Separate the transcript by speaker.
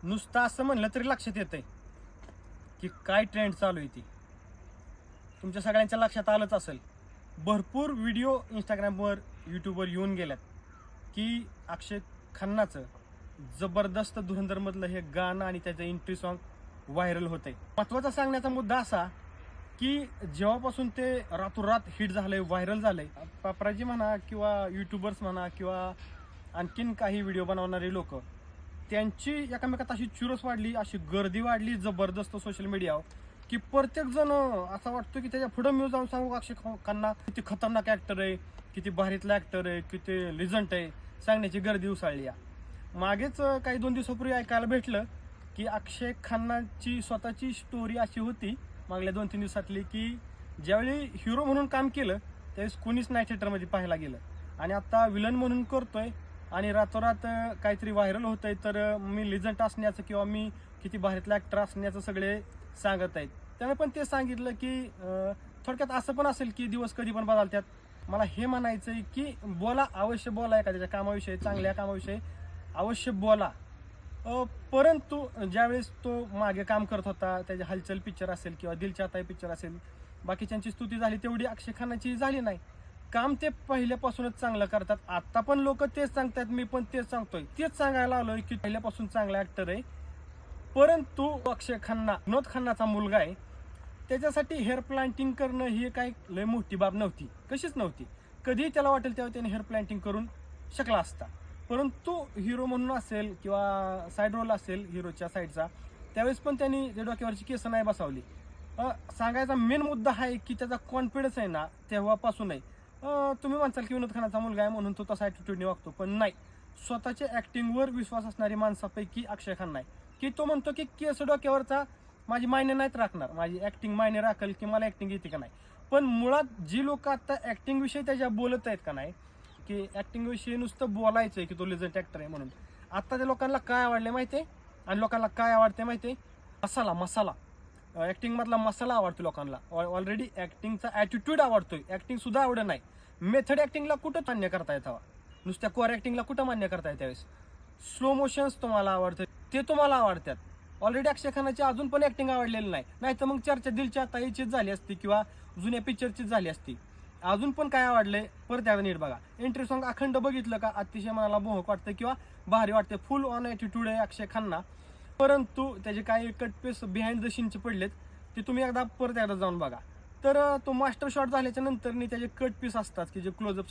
Speaker 1: नुसतं असं म्हणलं तरी लक्षात येतंय की काय ट्रेंड चालू आहे ती. तुमच्या सगळ्यांच्या लक्षात आलंच असेल. भरपूर व्हिडिओ इंस्टाग्रामवर यूट्यूबवर येऊन गेल्यात की अक्षय खन्नाचं जबरदस्त धुरंधरमधलं हे गाणं आणि त्याचं एंट्री सॉन्ग व्हायरल होतंय. महत्त्वाचा सांगण्याचा मुद्दा असा की जेव्हापासून ते रातोरात हिट झालंय, व्हायरल झालंय, पापराजी म्हणा किंवा यूट्यूबर्स म्हणा किंवा आणखीन काही व्हिडिओ बनवणारे लोक, त्यांची एकामेकात अशी चुरस वाढली, अशी गर्दी वाढली जबरदस्त सोशल मीडियावर की प्रत्येक जण असा वाटतो की त्याच्या पुढं मी जाऊन सांगू अक्षय खन्ना किती खतरनाक ॲक्टर आहे, किती भारीतला ॲक्टर आहे, किती लिजंट आहे, सांगण्याची गर्दी उसळली. मागेच काही 2 दिवसापूर्वी ऐकायला भेटलं की अक्षय खन्नाची स्वतःची स्टोरी अशी होती मागल्या 2-3 दिवसातली की ज्यावेळी हिरो म्हणून काम केलं त्यावेळेस कोणीच नाही थिएटरमध्ये पाहायला गेलं आणि आता विलन म्हणून करतोय आणि रातोरात काहीतरी व्हायरल होतंय. तर मी लिजंट असण्याचं किंवा मी किती भारीतला ॲक्टर असण्याचं सगळे सांगत आहेत. त्याने पण ते सांगितलं की थोडक्यात असं पण असेल की दिवस कधी पण बदलतात. मला हे म्हणायचं आहे की बोला, अवश्य बोला, एखाद्याच्या कामाविषयी, चांगल्या कामाविषयी अवश्य बोला. परंतु ज्यावेळेस तो मागे काम करत होता, त्याचे हलचल पिक्चर असेल किंवा दिल चाहता है पिक्चर असेल, बाकीच्यांची स्तुती झाली तेवढी अक्षय खन्नाची झाली नाही. काम ते पहिल्यापासूनच चांगलं करतात. आता पण लोक तेच सांगतात, मी पण तेच सांगतोय, तेच सांगायला आलोय की पहिल्यापासून चांगला ऍक्टर आहे. परंतु अक्षय खन्ना विनोद खन्नाचा मुलगा आहे, त्याच्यासाठी हेअर प्लांटिंग करणं ही काही लय मोठी बाब नव्हती, कशीच नव्हती. कधीही त्याला वाटेल तेव्हा त्याने हेअर प्लांटिंग करून शकला असता. परंतु हिरो म्हणून असेल किंवा साईड रोल असेल हिरोच्या साईडचा, त्यावेळेस पण त्यांनी त्या डोक्यावरची केस नाही बसवली. सांगायचा मेन मुद्दा आहे की त्याचा कॉन्फिडन्स आहे ना तेव्हापासून आहे. तुम्ही म्हणसाल की विनोद खन्नाचा मुलगा आहे म्हणून तो तसा ॲटिट्यूडने वागतो, पण नाही. स्वतःच्या ॲक्टिंगवर विश्वास असणारी माणसापैकी अक्षय खन्ना आहे की तो म्हणतो की केस डोक्यावरचा माझी मायने नाहीत राखणार, माझी ॲक्टिंग मायने राखेल की मला ॲक्टिंग येते का नाही. पण मुळात जी लोक आता ॲक्टिंगविषयी त्याच्या बोलत आहेत का नाही की ॲक्टिंगविषयी नुसतं बोलायचं आहे की तो लिजंट ॲक्टर आहे म्हणून, आता त्या लोकांना काय आवडले माहिती आहे आणि लोकांना काय आवडते माहिती आहे? मसाला ॲक्टिंगमधला मसाला आवडतो लोकांना. ऑलरेडी ॲक्टिंगचा ॲटिट्यूड आवडतोय, ॲक्टिंग सुद्धा आवडत नाही. मेथड ॲक्टिंगला कुठं मान्य करता येतं, नुसत्या कोर ॲक्टिंगला कुठं मान्य करता येतं? त्यावेळेस स्लो मोशन्स तुम्हाला आवडतं, ते तुम्हाला आवडतात. ऑलरेडी अक्षय खन्नाची अजून पण ॲक्टिंग आवडलेली नाही, तर मग चर्चा दिलच्या ताईचीच झाली असती किंवा जुन्या पिक्चरचीच झाली असती. अजून पण काय आवडले परत एकदा नीट बघा. एंट्री सॉन्ग अखंड बघितलं का अतिशय मनाला मोहक वाटतं किंवा भारी वाटते. फुल ऑन ॲटिट्यूड आहे अक्षय खन्ना. परंतु त्याचे काही कटपीस बिहाइंड द सीनचे पडलेत, ते तुम्ही परत एकदा जाऊन बघा. तर तो मास्टर शॉट झाल्याच्या नंतर त्याचे कट पीस असतात की जे क्लोजअप